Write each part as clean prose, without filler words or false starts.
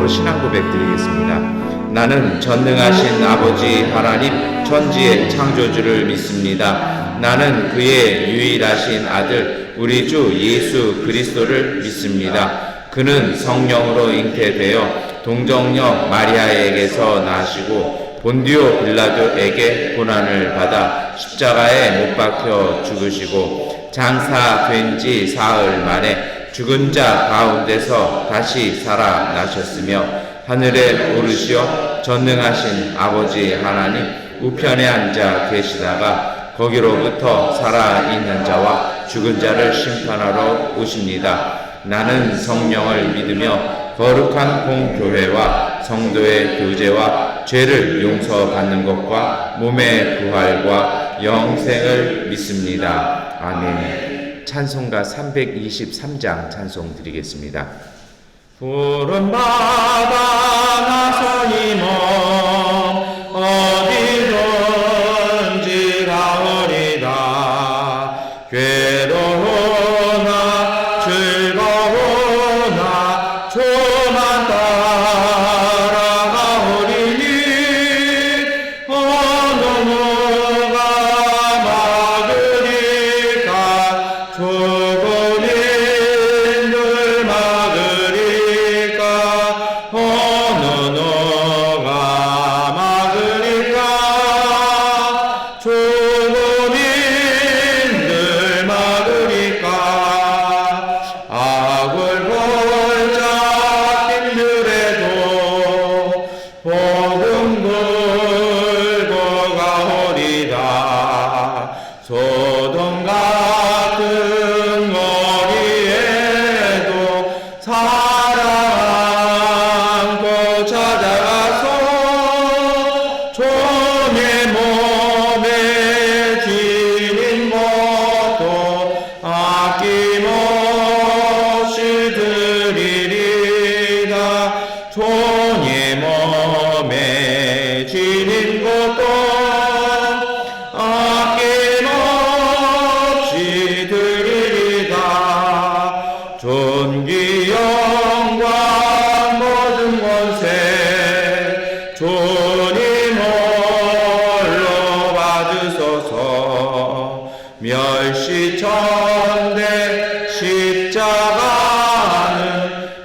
마지막으로 신앙 고백 드리겠습니다. 나는 전능하신 아버지 하나님 천지의 창조주를 믿습니다. 나는 그의 유일하신 아들 우리 주 예수 그리스도를 믿습니다. 그는 성령으로 잉태되어 동정녀 마리아에게서 나시고 본디오 빌라도에게 고난을 받아 십자가에 못 박혀 죽으시고 장사된 지 사흘 만에 죽은 자 가운데서 다시 살아나셨으며 하늘에 오르시어 전능하신 아버지 하나님 우편에 앉아 계시다가 거기로부터 살아있는 자와 죽은 자를 심판하러 오십니다. 나는 성령을 믿으며 거룩한 공교회와 성도의 교제와 죄를 용서받는 것과 몸의 부활과 영생을 믿습니다. 아멘. 찬송가 323장 찬송 드리겠습니다. 푸른 바다 나서니 먼 어디든지 가오리다. 괴로우나 즐거우나 주만 따라가오리니 어느 누가 막으리까. 죽은 인들 막으리까. 어느 누가 막으리까. 죽은 인들 막으리까. 악을 골자 힘들에도 복음 들고 가오리다. 소돔 같은 거리에도 사랑 안고 찾아가서 종의 몸에 지닌 것도 아낌없이 드리리다. 종의 몸에 지닌 것도 아낌없이 드리리다. 존귀 영광 모든 권세 주님 홀로 받으소서. 멸시천대 십자가는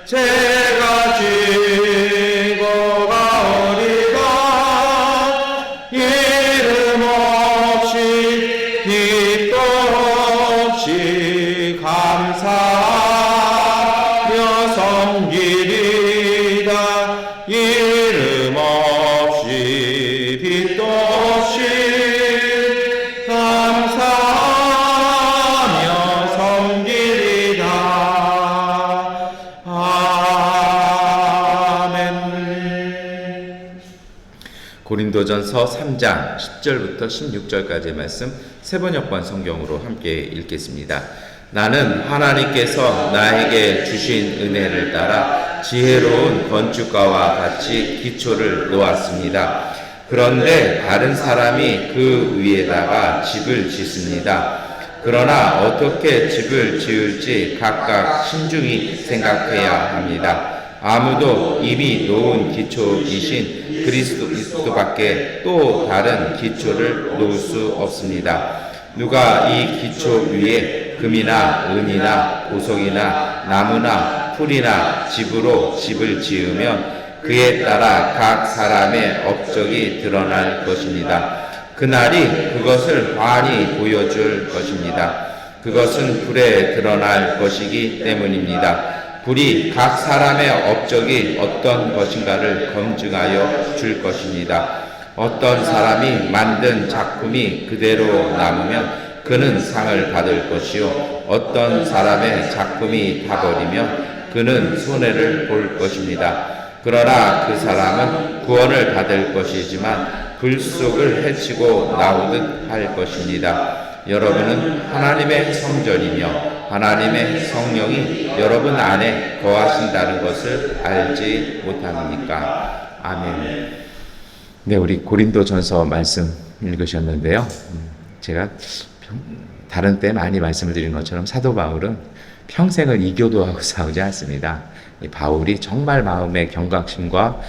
제가 지고 가오리다. 이름 없이 빛도 없이 감사하며 섬기리다. 이름 없이 빛도 없이 감사하며 섬기리다. 아멘. 고린도전서 3장 10절부터 16절까지의 말씀 세번역번 성경으로 함께 읽겠습니다. 나는 하나님께서 나에게 주신 은혜를 따라 지혜로운 건축가와 같이 기초를 놓았습니다. 그런데 다른 사람이 그 위에다가 집을 짓습니다. 그러나 어떻게 집을 지을지 각각 신중히 생각해야 합니다. 아무도 이미 놓은 기초이신 그리스도밖에 또 다른 기초를 놓을 수 없습니다. 누가 이 기초 위에 금이나 은이나 보석이나 나무나 풀이나 집으로 집을 지으면 그에 따라 각 사람의 업적이 드러날 것입니다. 그날이 그것을 환히 보여줄 것입니다. 그것은 불에 드러날 것이기 때문입니다. 불이 각 사람의 업적이 어떤 것인가를 검증하여 줄 것입니다. 어떤 사람이 만든 작품이 그대로 남으면 그는 상을 받을 것이요, 어떤 사람의 작품이 타버리면 그는 손해를 볼 것입니다. 그러나 그 사람은 구원을 받을 것이지만 불속을 헤치고 나오듯 할 것입니다. 여러분은 하나님의 성전이며 하나님의 성령이 여러분 안에 거하신다는 것을 알지 못합니까? 아멘. 네, 우리 고린도전서 말씀 읽으셨는데요. 제가 다른 때 많이 말씀을 드린 것처럼 사도 바울은 평생을 이교도하고 싸우지 않습니다. 이 바울이 정말 마음의 경각심과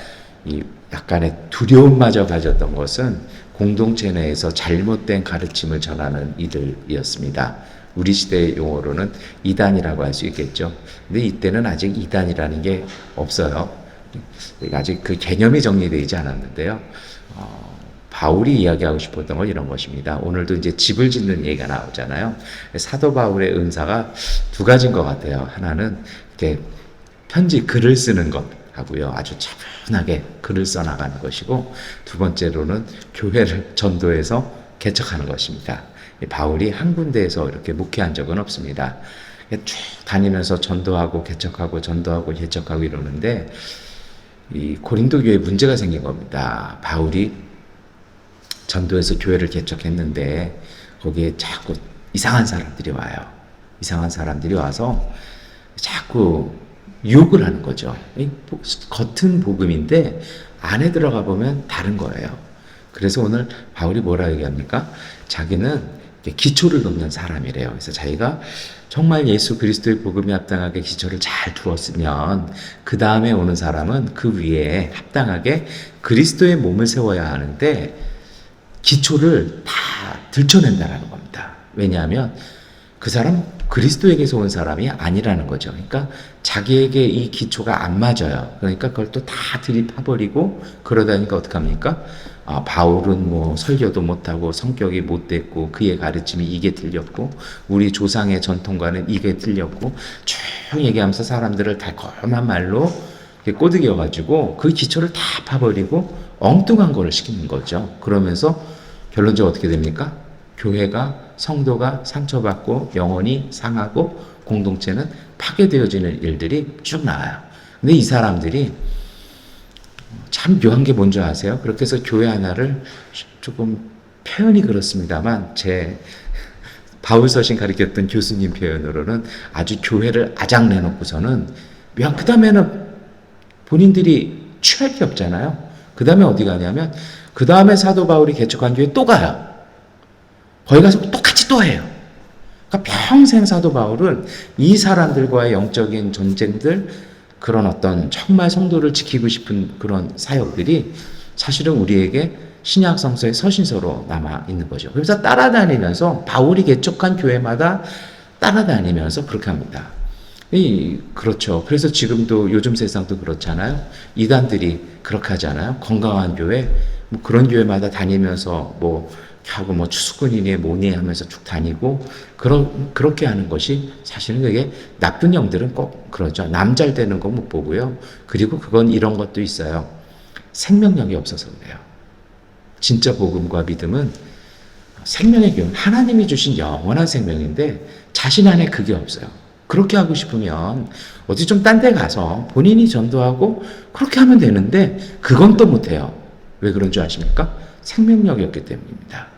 이 약간의 두려움마저 가졌던 것은 공동체 내에서 잘못된 가르침을 전하는 이들이었습니다. 우리 시대의 용어로는 이단이라고 할 수 있겠죠. 근데 이때는 아직 이단이라는 게 없어요. 아직 그 개념이 정리되지 않았는데요. 바울이 이야기하고 싶었던 건 이런 것입니다. 오늘도 이제 집을 짓는 얘기가 나오잖아요. 사도 바울의 은사가 두 가지인 것 같아요. 하나는 이렇게 편지 글을 쓰는 것 하고요. 아주 차분하게 글을 써나가는 것이고, 두 번째로는 교회를 전도해서 개척하는 것입니다. 바울이 한 군데에서 이렇게 목회한 적은 없습니다. 쭉 다니면서 전도하고 개척하고 전도하고 개척하고 이러는데, 이 고린도 교회에 문제가 생긴 겁니다. 바울이 전도해서 교회를 개척했는데 거기에 자꾸 이상한 사람들이 와요. 이상한 사람들이 와서 자꾸 유혹을 하는 거죠. 겉은 복음인데 안에 들어가 보면 다른 거예요. 그래서 오늘 바울이 뭐라 얘기합니까? 자기는 기초를 놓는 사람이래요. 그래서 자기가 정말 예수 그리스도의 복음에 합당하게 기초를 잘 두었으면 그 다음에 오는 사람은 그 위에 합당하게 그리스도의 몸을 세워야 하는데 기초를 다 들춰낸다라는 겁니다. 왜냐하면 그 사람 그리스도에게서 온 사람이 아니라는 거죠. 그러니까 자기에게 이 기초가 안 맞아요. 그러니까 그걸 또 다 들이파버리고 그러다니까 어떡합니까? 바울은 뭐 설교도 못하고 성격이 못됐고 그의 가르침이 이게 틀렸고 우리 조상의 전통과는 이게 틀렸고 쭉 얘기하면서 사람들을 달콤한 말로 꼬드겨가지고 그 기초를 다 파버리고 엉뚱한 거를 시키는 거죠. 그러면서 결론적으로 어떻게 됩니까? 교회가 성도가 상처받고 영혼이 상하고 공동체는 파괴되어지는 일들이 쭉 나와요. 근데 이 사람들이 참 묘한 게 뭔지 아세요? 그렇게 해서 교회 하나를 조금 표현이 그렇습니다만 제 바울 서신 가르쳤던 교수님 표현으로는 아주 교회를 아작내놓고서는 그 다음에는 본인들이 취할 게 없잖아요. 그 다음에 어디 가냐면 그 다음에 사도 바울이 개척한 교회 또 가요. 거기 가서 똑같이 또 해요. 그러니까 평생 사도 바울은 이 사람들과의 영적인 전쟁들, 그런 어떤 정말 성도를 지키고 싶은 그런 사역들이 사실은 우리에게 신약 성서의 서신서로 남아 있는 거죠. 그래서 따라다니면서 바울이 개척한 교회마다 따라다니면서 그렇게 합니다. 그렇죠. 그래서 지금도 요즘 세상도 그렇잖아요. 이단들이 그렇게 하잖아요. 건강한 교회, 뭐 그런 교회마다 다니면서 하고 추수꾼이니 뭐니 하면서 쭉 다니고 그렇게 하는 것이 사실은 그게 나쁜 영들은 꼭 그러죠. 남 잘 되는 거 못 보고요. 그리고 그건 이런 것도 있어요. 생명력이 없어서 그래요. 진짜 복음과 믿음은 생명의 기운, 하나님이 주신 영원한 생명인데 자신 안에 그게 없어요. 그렇게 하고 싶으면 어디 좀 딴 데 가서 본인이 전도하고 그렇게 하면 되는데 그건 또 못해요. 왜 그런 줄 아십니까? 생명력이 없기 때문입니다.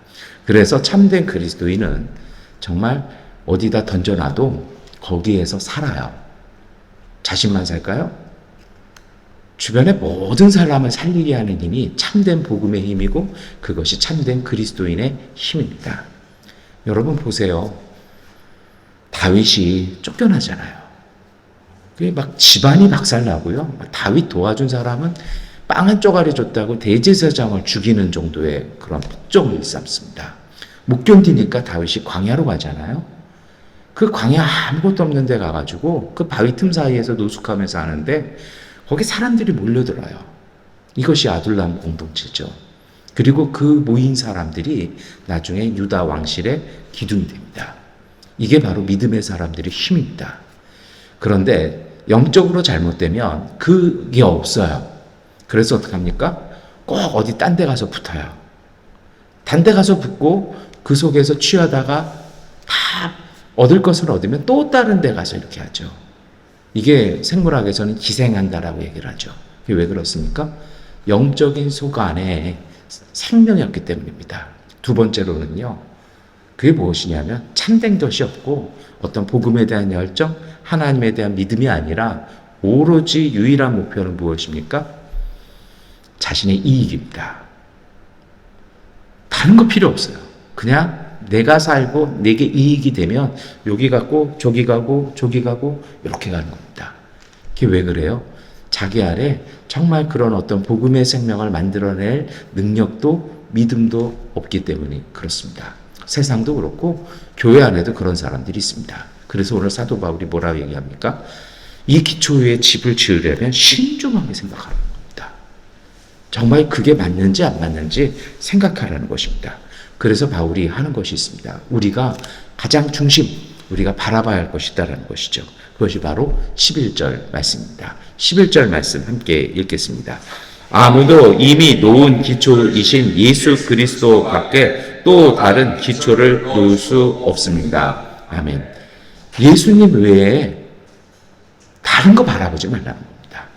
그래서 참된 그리스도인은 정말 어디다 던져놔도 거기에서 살아요. 자신만 살까요? 주변의 모든 사람을 살리게 하는 힘이 참된 복음의 힘이고 그것이 참된 그리스도인의 힘입니다. 여러분 보세요. 다윗이 쫓겨나잖아요. 그게 막 집안이 박살나고요. 다윗 도와준 사람은 빵 한 쪼가리 줬다고 대제사장을 죽이는 정도의 그런 폭정을 일삼습니다. 못 견디니까 다윗이 광야로 가잖아요. 그 광야 아무것도 없는 데 가가지고 그 바위 틈 사이에서 노숙하면서 하는데 거기 사람들이 몰려들어요. 이것이 아둘람 공동체죠. 그리고 그 모인 사람들이 나중에 유다 왕실의 기둥이 됩니다. 이게 바로 믿음의 사람들의 힘입니다. 그런데 영적으로 잘못되면 그게 없어요. 그래서 어떡합니까? 꼭 어디 딴 데 가서 붙어요. 딴 데 가서 붙고 그 속에서 취하다가 다 얻을 것을 얻으면 또 다른 데 가서 이렇게 하죠. 이게 생물학에서는 기생한다라고 얘기를 하죠. 그게 왜 그렇습니까? 영적인 속 안에 생명이 없기 때문입니다. 두 번째로는요. 그게 무엇이냐면 참된 것이 없고 어떤 복음에 대한 열정, 하나님에 대한 믿음이 아니라 오로지 유일한 목표는 무엇입니까? 자신의 이익입니다. 다른 거 필요 없어요. 그냥 내가 살고 내게 이익이 되면 여기 가고 저기 가고 저기 가고 이렇게 가는 겁니다. 그게 왜 그래요? 자기 안에 정말 그런 어떤 복음의 생명을 만들어낼 능력도 믿음도 없기 때문에 그렇습니다. 세상도 그렇고 교회 안에도 그런 사람들이 있습니다. 그래서 오늘 사도 바울이 뭐라고 얘기합니까? 이 기초 위에 집을 지으려면 신중하게 생각하는 겁니다. 정말 그게 맞는지 안 맞는지 생각하라는 것입니다. 그래서 바울이 하는 것이 있습니다. 우리가 가장 중심, 우리가 바라봐야 할 것이다라는 것이죠. 그것이 바로 11절 말씀입니다. 11절 말씀 함께 읽겠습니다. 아무도 이미 놓은 기초이신 예수 그리스도 밖에 또 다른 기초를 놓을 수 없습니다. 아멘. 예수님 외에 다른 거 바라보지 말라는 겁니다.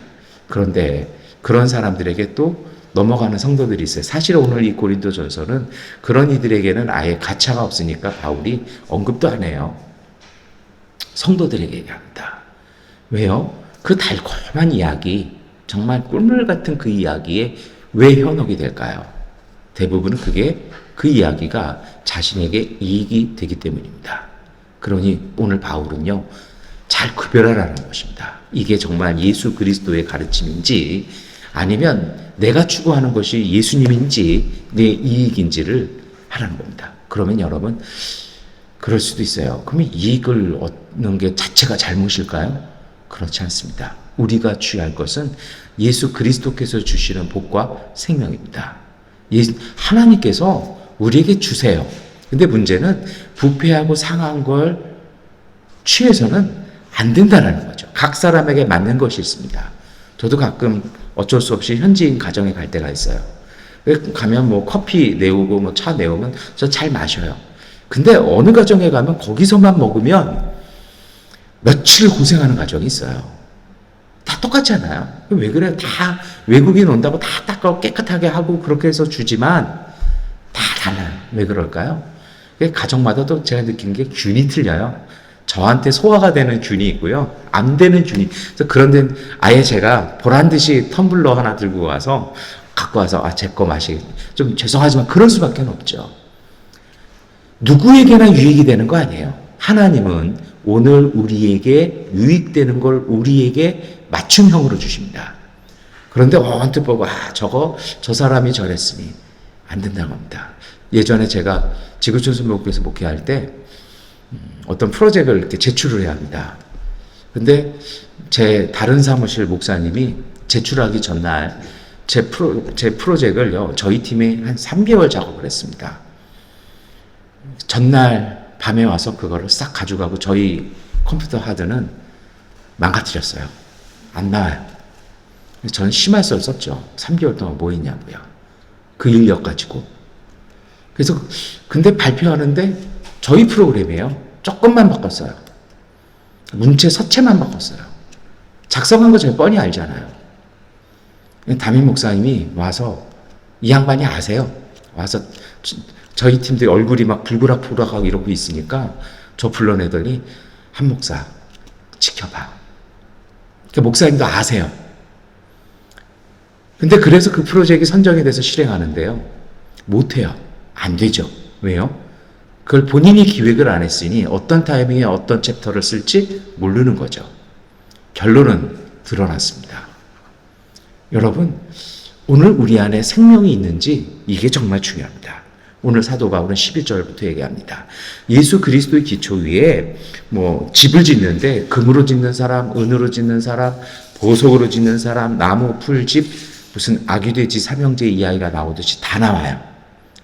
그런데 그런 사람들에게 또 넘어가는 성도들이 있어요. 사실 오늘 이 고린도전서는 그런 이들에게는 아예 가차가 없으니까 바울이 언급도 안 해요. 성도들에게 얘기합니다. 왜요? 그 달콤한 이야기, 정말 꿀물 같은 그 이야기에 왜 현혹이 될까요? 대부분은 그게 그 이야기가 자신에게 이익이 되기 때문입니다. 그러니 오늘 바울은요, 잘 구별하라는 것입니다. 이게 정말 예수 그리스도의 가르침인지 아니면 내가 추구하는 것이 예수님인지 내 이익인지를 하라는 겁니다. 그러면 여러분, 그럴 수도 있어요. 그러면 이익을 얻는 게 자체가 잘못일까요? 그렇지 않습니다. 우리가 취할 것은 예수 그리스도께서 주시는 복과 생명입니다. 하나님께서 우리에게 주세요. 근데 문제는 부패하고 상한 걸 취해서는 안 된다는 거죠. 각 사람에게 맞는 것이 있습니다. 저도 가끔 어쩔 수 없이 현지인 가정에 갈 때가 있어요. 가면 뭐 커피 내오고 뭐 차 내오면 저 잘 마셔요. 근데 어느 가정에 가면 거기서만 먹으면 며칠 고생하는 가정이 있어요. 다 똑같지 않아요? 왜 그래요? 다 외국인 온다고 다 닦고 깨끗하게 하고 그렇게 해서 주지만 다 달라요. 왜 그럴까요? 가정마다 또 제가 느낀 게 균이 틀려요. 저한테 소화가 되는 균이 있고요. 안 되는 균이. 그래서 그런 데는 아예 제가 보란 듯이 텀블러 하나 들고 와서 갖고 와서 제 거 마시기 좀 죄송하지만 그럴 수밖에 없죠. 누구에게나 유익이 되는 거 아니에요. 하나님은 오늘 우리에게 유익되는 걸 우리에게 맞춤형으로 주십니다. 그런데 언뜻 보고 저 사람이 저랬으니 안 된다고 합니다. 예전에 제가 지구촌 순복음교회에서 목회할 때 어떤 프로젝트를 이렇게 제출을 해야 합니다. 근데 제 다른 사무실 목사님이 제출하기 전날 제 프로젝트를요, 저희 팀이 한 3개월 작업을 했습니다. 전날 밤에 와서 그거를 싹 가져가고 저희 컴퓨터 하드는 망가뜨렸어요. 안 나와요. 저는 심할서를 썼죠. 3개월 동안 뭐 했냐고요. 그 인력 가지고. 그래서 근데 발표하는데 저희 프로그램이에요. 조금만 바꿨어요. 문체 서체만 바꿨어요. 작성한 거 제가 뻔히 알잖아요. 담임 목사님이 와서 이 양반이 아세요. 와서 저희 팀들 얼굴이 막 불그락불그락하고 이러고 있으니까 저 불러내더니 한 목사 지켜봐. 그러니까 목사님도 아세요. 근데 그래서 그 프로젝트가 선정이 돼서 실행하는데요. 못해요. 안 되죠. 왜요? 그걸 본인이 기획을 안 했으니 어떤 타이밍에 어떤 챕터를 쓸지 모르는 거죠. 결론은 드러났습니다. 여러분, 오늘 우리 안에 생명이 있는지 이게 정말 중요합니다. 오늘 사도 바울은 11절부터 얘기합니다. 예수 그리스도의 기초 위에 뭐 집을 짓는데 금으로 짓는 사람, 은으로 짓는 사람, 보석으로 짓는 사람, 나무, 풀집, 무슨 아기돼지 삼형제 이야기가 나오듯이 다 나와요.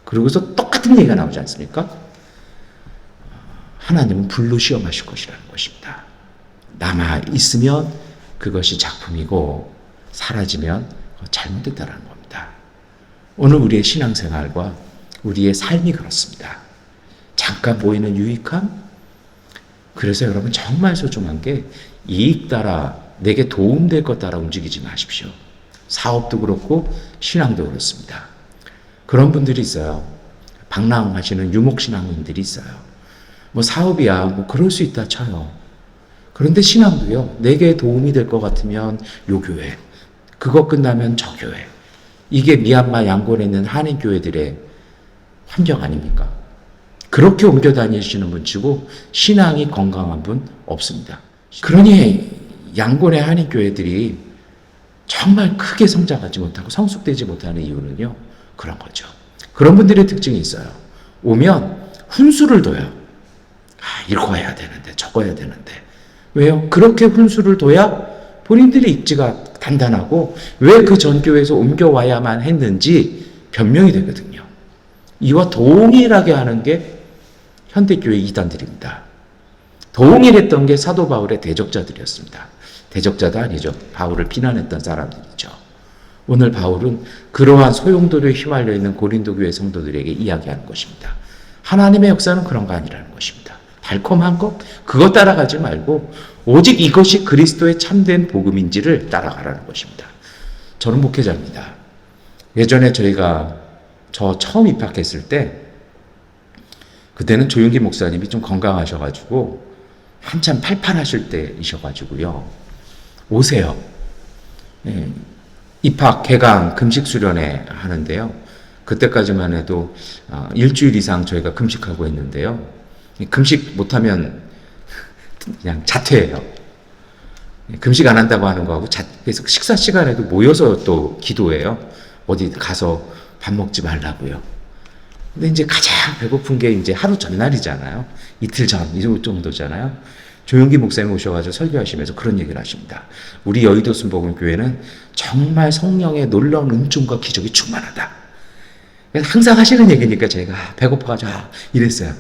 그러고서 똑같은 얘기가 나오지 않습니까? 하나님은 불로 시험하실 것이라는 것입니다. 남아 있으면 그것이 작품이고 사라지면 잘못됐다는 겁니다. 오늘 우리의 신앙생활과 우리의 삶이 그렇습니다. 잠깐 보이는 유익함? 그래서 여러분 정말 소중한 게 이익 따라 내게 도움될 것 따라 움직이지 마십시오. 사업도 그렇고 신앙도 그렇습니다. 그런 분들이 있어요. 방랑하시는 유목신앙인들이 있어요. 뭐 사업이야 뭐 그럴 수 있다 쳐요. 그런데 신앙도요. 내게 도움이 될 것 같으면 요 교회, 그거 끝나면 저 교회. 이게 미얀마 양곤에 있는 한인교회들의 환경 아닙니까? 그렇게 옮겨 다니시는 분 치고 신앙이 건강한 분 없습니다. 그러니 양곤의 한인교회들이 정말 크게 성장하지 못하고 성숙되지 못하는 이유는요, 그런 거죠. 그런 분들의 특징이 있어요. 오면 훈수를 둬요. 이거 해야 되는데, 저거 해야 되는데. 왜요? 그렇게 훈수를 둬야 본인들의 입지가 단단하고 왜 그 전 교회에서 옮겨와야만 했는지 변명이 되거든요. 이와 동일하게 하는 게 현대교회 이단들입니다. 동일했던 게 사도 바울의 대적자들이었습니다. 대적자도 아니죠. 바울을 비난했던 사람들이죠. 오늘 바울은 그러한 소용돌이에 휘말려 있는 고린도 교회 성도들에게 이야기하는 것입니다. 하나님의 역사는 그런 거 아니라는 것입니다. 달콤한 것, 그거 따라가지 말고 오직 이것이 그리스도의 참된 복음인지를 따라가라는 것입니다. 저는 목회자입니다. 예전에 저 처음 입학했을 때 그때는 조윤기 목사님이 좀 건강하셔가지고 한참 팔팔하실 때이셔가지고요. 오세요. 입학, 개강, 금식 수련회 하는데요. 그때까지만 해도 일주일 이상 저희가 금식하고 있는데요. 금식 못하면 그냥 자퇴해요. 금식 안 한다고 하는 거하고 그래서 식사 시간에도 모여서 또 기도해요. 어디 가서 밥 먹지 말라고요. 근데 이제 가장 배고픈 게 이제 하루 전날이잖아요. 이틀 전, 이 정도잖아요. 조용기 목사님 오셔가지고 설교하시면서 그런 얘기를 하십니다. 우리 여의도 순복음교회는 정말 성령의 놀라운 은총과 기적이 충만하다. 항상 하시는 얘기니까 제가 배고파가지고 이랬어요.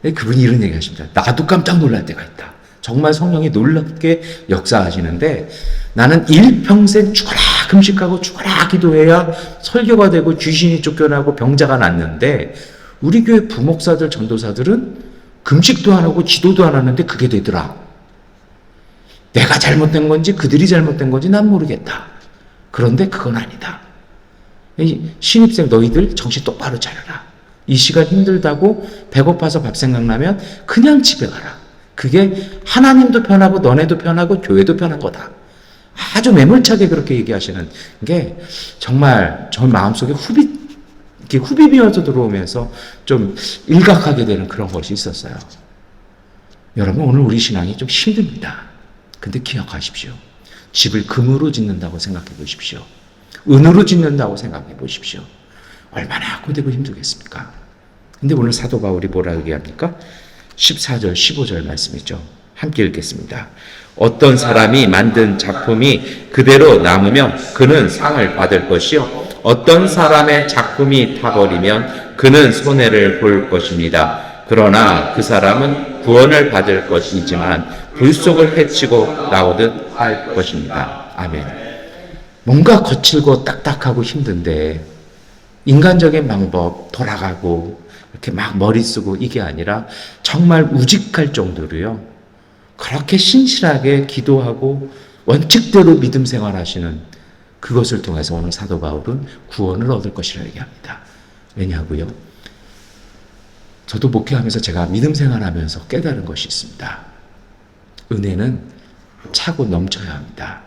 그분이 이런 얘기 하십니다. 나도 깜짝 놀랄 때가 있다. 정말 성령이 놀랍게 역사하시는데 나는 일평생 죽어라 금식하고 죽어라 기도해야 설교가 되고 귀신이 쫓겨나고 병자가 낫는데 우리 교회 부목사들 전도사들은 금식도 안 하고 기도도 안 하는데 그게 되더라. 내가 잘못된 건지 그들이 잘못된 건지 난 모르겠다. 그런데 그건 아니다. 신입생 너희들 정신 똑바로 차려라. 이 시간 힘들다고 배고파서 밥 생각나면 그냥 집에 가라. 그게 하나님도 편하고 너네도 편하고 교회도 편한 거다. 아주 매몰차게 그렇게 얘기하시는 게 정말 저 마음속에 후비비어서 들어오면서 좀 일각하게 되는 그런 것이 있었어요. 여러분 오늘 우리 신앙이 좀 힘듭니다. 근데 기억하십시오. 집을 금으로 짓는다고 생각해 보십시오. 은으로 짓는다고 생각해 보십시오. 얼마나 고되고 힘들겠습니까? 근데 오늘 사도 바울이 뭐라 얘기합니까? 14절, 15절 말씀이죠. 함께 읽겠습니다. 어떤 사람이 만든 작품이 그대로 남으면 그는 상을 받을 것이요. 어떤 사람의 작품이 타버리면 그는 손해를 볼 것입니다. 그러나 그 사람은 구원을 받을 것이지만 불속을 헤치고 나오듯 할 것입니다. 아멘. 뭔가 거칠고 딱딱하고 힘든데 인간적인 방법 돌아가고 이렇게 막 머리 쓰고 이게 아니라 정말 우직할 정도로요. 그렇게 신실하게 기도하고 원칙대로 믿음 생활하시는 그것을 통해서 오늘 사도 바울은 구원을 얻을 것이라 얘기합니다. 왜냐고요? 저도 목회하면서 제가 믿음 생활하면서 깨달은 것이 있습니다. 은혜는 차고 넘쳐야 합니다.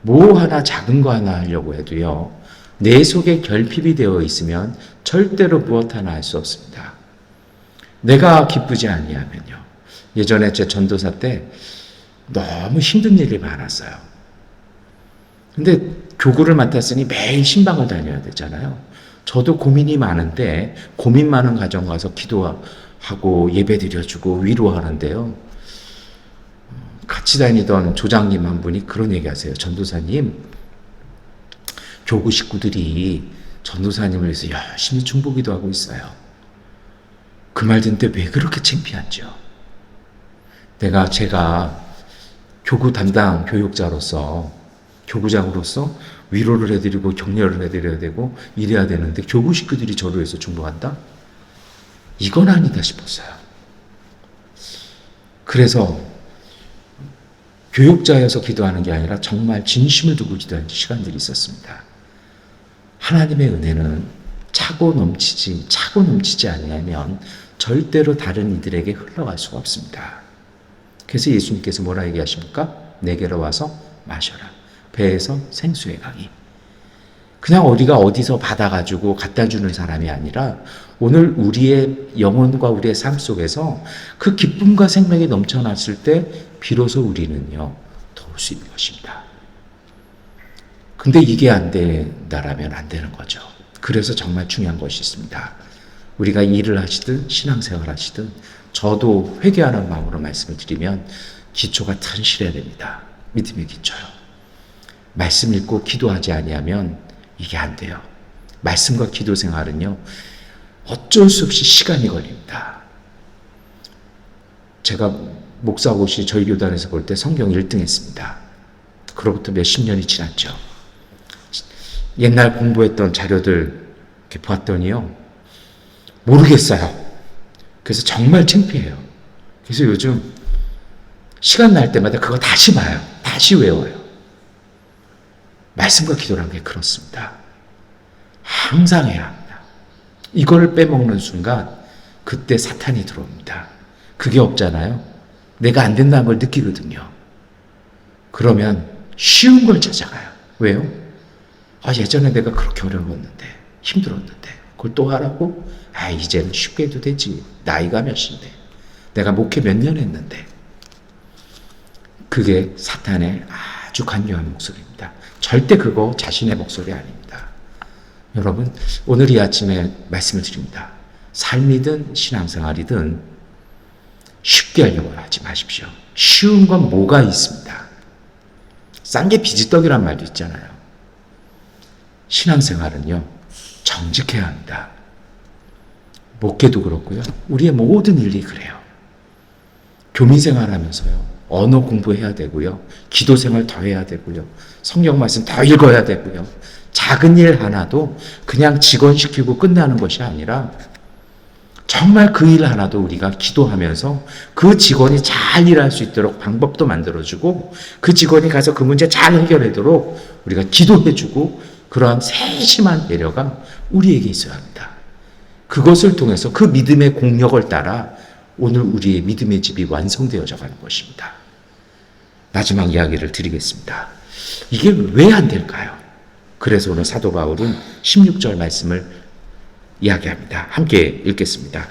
뭐 하나 작은 거 하나 하려고 해도요. 내 속에 결핍이 되어 있으면 절대로 무엇 하나 할 수 없습니다. 내가 기쁘지 아니하면요. 예전에 제 전도사 때 너무 힘든 일이 많았어요. 근데 교구를 맡았으니 매일 신방을 다녀야 되잖아요. 저도 고민이 많은데 고민 많은 가정 가서 기도하고 예배 드려주고 위로하는데요. 같이 다니던 조장님 한 분이 그런 얘기 하세요. 전도사님, 교구 식구들이 전도사님을 위해서 열심히 중보기도 하고 있어요. 그 말 듣는데 왜 그렇게 창피한지요? 제가 교구 담당 교육자로서 교구장으로서 위로를 해드리고 격려를 해드려야 되고 이래야 되는데 교구 식구들이 저를 위해서 중보한다? 이건 아니다 싶었어요. 그래서 교육자여서 기도하는 게 아니라 정말 진심을 두고 기도하는 시간들이 있었습니다. 하나님의 은혜는 차고 넘치지 아니하면 절대로 다른 이들에게 흘러갈 수가 없습니다. 그래서 예수님께서 뭐라 얘기하십니까? 내게로 와서 마셔라. 배에서 생수의 강이. 그냥 우리가 어디서 받아가지고 갖다 주는 사람이 아니라 오늘 우리의 영혼과 우리의 삶 속에서 그 기쁨과 생명이 넘쳐났을 때 비로소 우리는요 수 있는 것입니다. 근데 이게 안 된다라면 안 되는 거죠. 그래서 정말 중요한 것이 있습니다. 우리가 일을 하시든 신앙생활 하시든 저도 회개하는 마음으로 말씀을 드리면 기초가 튼실해야 됩니다. 믿음의 기초요. 말씀 읽고 기도하지 아니하면 이게 안 돼요. 말씀과 기도 생활은요, 어쩔 수 없이 시간이 걸립니다. 제가 목사고시 저희 교단에서 볼 때 성경 1등 했습니다. 그로부터 몇십 년이 지났죠. 옛날 공부했던 자료들 이렇게 보았더니요, 모르겠어요. 그래서 정말 창피해요. 그래서 요즘 시간 날 때마다 그거 다시 봐요. 다시 외워요. 말씀과 기도라는 게 그렇습니다. 항상 해야 합니다. 이거를 빼먹는 순간 그때 사탄이 들어옵니다. 그게 없잖아요. 내가 안 된다는 걸 느끼거든요. 그러면 쉬운 걸 찾아가요. 왜요? 예전에 내가 그렇게 어려웠는데, 힘들었는데 그걸 또 하라고? 이제는 쉽게 해도 되지. 나이가 몇인데, 내가 목회 몇 년 했는데. 그게 사탄의 아주 간요한 목소리입니다. 절대 그거 자신의 목소리 아닙니다. 여러분, 오늘 이 아침에 말씀을 드립니다. 삶이든 신앙생활이든 쉽게 하려고 하지 마십시오. 쉬운 건 뭐가 있습니다. 싼 게 비지떡이란 말도 있잖아요. 신앙생활은요, 정직해야 합니다. 목회도 그렇고요. 우리의 모든 일이 그래요. 교민생활 하면서요, 언어 공부해야 되고요. 기도생활 더 해야 되고요. 성경 말씀 더 읽어야 되고요. 작은 일 하나도 그냥 직원 시키고 끝나는 것이 아니라 정말 그 일 하나도 우리가 기도하면서 그 직원이 잘 일할 수 있도록 방법도 만들어주고 그 직원이 가서 그 문제 잘 해결하도록 우리가 기도해주고 그러한 세심한 배려가 우리에게 있어야 합니다. 그것을 통해서 그 믿음의 공력을 따라 오늘 우리의 믿음의 집이 완성되어져 가는 것입니다. 마지막 이야기를 드리겠습니다. 이게 왜 안 될까요? 그래서 오늘 사도 바울은 16절 말씀을 이야기합니다. 함께 읽겠습니다.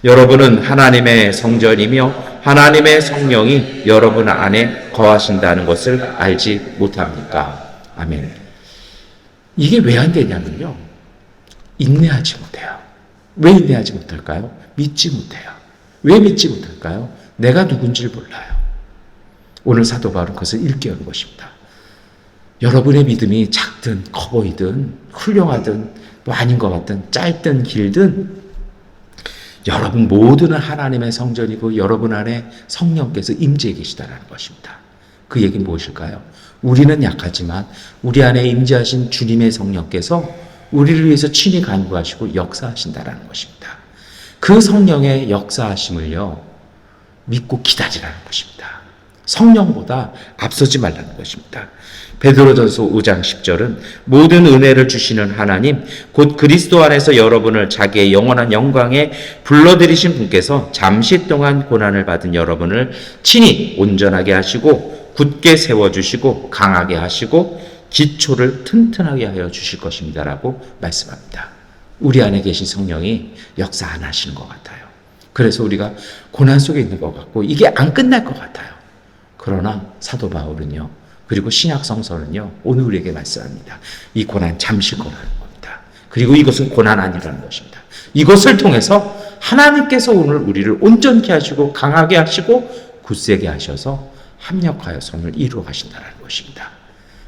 여러분은 하나님의 성전이며 하나님의 성령이 여러분 안에 거하신다는 것을 알지 못합니까? 아멘. 이게 왜 안 되냐면요, 인내하지 못해요. 왜 인내하지 못할까요? 믿지 못해요. 왜 믿지 못할까요? 내가 누군지를 몰라요. 오늘 사도 바울은 그것을 일깨우는 것입니다. 여러분의 믿음이 작든 커 보이든 훌륭하든 뭐 아닌 것 같든 짧든 길든 여러분 모두는 하나님의 성전이고 여러분 안에 성령께서 임재해 계시다라는 것입니다. 그 얘기는 무엇일까요? 우리는 약하지만 우리 안에 임재하신 주님의 성령께서 우리를 위해서 친히 간구하시고 역사하신다라는 것입니다. 그 성령의 역사하심을요, 믿고 기다리라는 것입니다. 성령보다 앞서지 말라는 것입니다. 베드로전서 5장 10절은 모든 은혜를 주시는 하나님 곧 그리스도 안에서 여러분을 자기의 영원한 영광에 불러들이신 분께서 잠시 동안 고난을 받은 여러분을 친히 온전하게 하시고 굳게 세워주시고 강하게 하시고 기초를 튼튼하게 하여 주실 것입니다 라고 말씀합니다. 우리 안에 계신 성령이 역사 안 하시는 것 같아요. 그래서 우리가 고난 속에 있는 것 같고 이게 안 끝날 것 같아요. 그러나 사도 바울은요, 그리고 신약 성서는요, 오늘 우리에게 말씀합니다. 이 고난 잠시 고난인 겁니다. 그리고 이것은 고난 아니라는 것입니다. 이것을 통해서 하나님께서 오늘 우리를 온전케 하시고 강하게 하시고 굳세게 하셔서 합력하여 선을 이루어 가신다는 것입니다.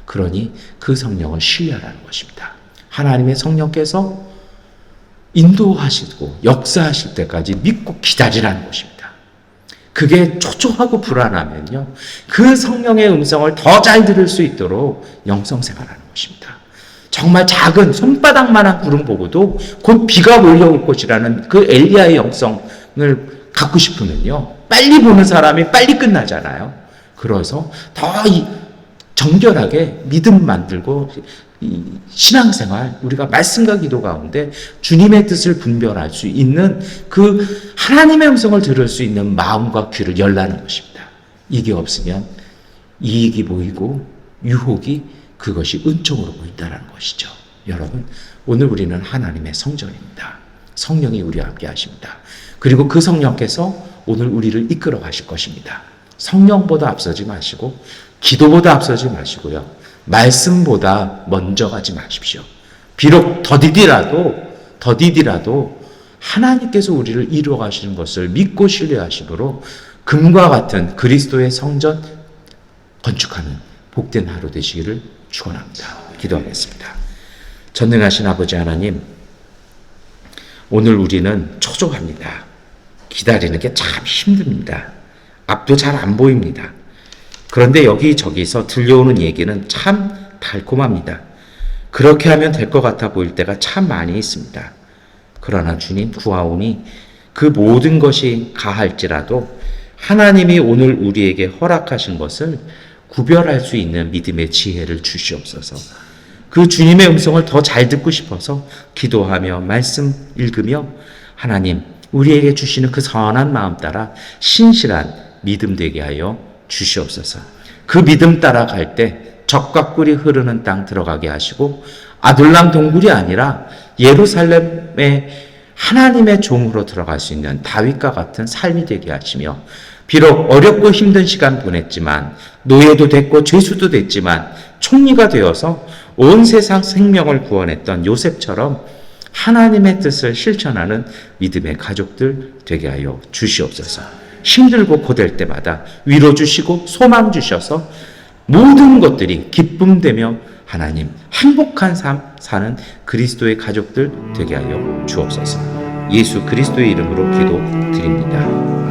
그러니 그 성령을 신뢰하라는 것입니다. 하나님의 성령께서 인도하시고 역사하실 때까지 믿고 기다리라는 것입니다. 그게 초조하고 불안하면요, 그 성령의 음성을 더 잘 들을 수 있도록 영성생활하는 것입니다. 정말 작은 손바닥만한 구름 보고도 곧 비가 몰려올 것이라는 그 엘리야의 영성을 갖고 싶으면요, 빨리 보는 사람이 빨리 끝나잖아요. 그래서 더 정결하게 믿음 만들고 신앙생활, 우리가 말씀과 기도 가운데 주님의 뜻을 분별할 수 있는 그 하나님의 음성을 들을 수 있는 마음과 귀를 열라는 것입니다. 이게 없으면 이익이 보이고 유혹이 그것이 은총으로 보인다는 것이죠. 여러분, 오늘 우리는 하나님의 성전입니다. 성령이 우리와 함께 하십니다. 그리고 그 성령께서 오늘 우리를 이끌어 가실 것입니다. 성령보다 앞서지 마시고 기도보다 앞서지 마시고요. 말씀보다 먼저 가지 마십시오. 비록 더디디라도 하나님께서 우리를 이루어 가시는 것을 믿고 신뢰하심으로 금과 같은 그리스도의 성전 건축하는 복된 하루 되시기를 축원합니다. 기도하겠습니다. 전능하신 아버지 하나님, 오늘 우리는 초조합니다. 기다리는 게 참 힘듭니다. 앞도 잘 안 보입니다. 그런데 여기저기서 들려오는 얘기는 참 달콤합니다. 그렇게 하면 될 것 같아 보일 때가 참 많이 있습니다. 그러나 주님 구하오니 그 모든 것이 가할지라도 하나님이 오늘 우리에게 허락하신 것을 구별할 수 있는 믿음의 지혜를 주시옵소서. 그 주님의 음성을 더 잘 듣고 싶어서 기도하며 말씀 읽으며 하나님 우리에게 주시는 그 선한 마음 따라 신실한 믿음 되게 하여 주시옵소서. 그 믿음 따라 갈 때 적과 꿀이 흐르는 땅 들어가게 하시고 아둘람 동굴이 아니라 예루살렘의 하나님의 종으로 들어갈 수 있는 다윗과 같은 삶이 되게 하시며 비록 어렵고 힘든 시간 보냈지만 노예도 됐고 죄수도 됐지만 총리가 되어서 온 세상 생명을 구원했던 요셉처럼 하나님의 뜻을 실천하는 믿음의 가족들 되게 하여 주시옵소서. 힘들고 고될 때마다 위로 주시고 소망 주셔서 모든 것들이 기쁨 되며 하나님 행복한 삶 사는 그리스도의 가족들 되게 하여 주옵소서. 예수 그리스도의 이름으로 기도드립니다.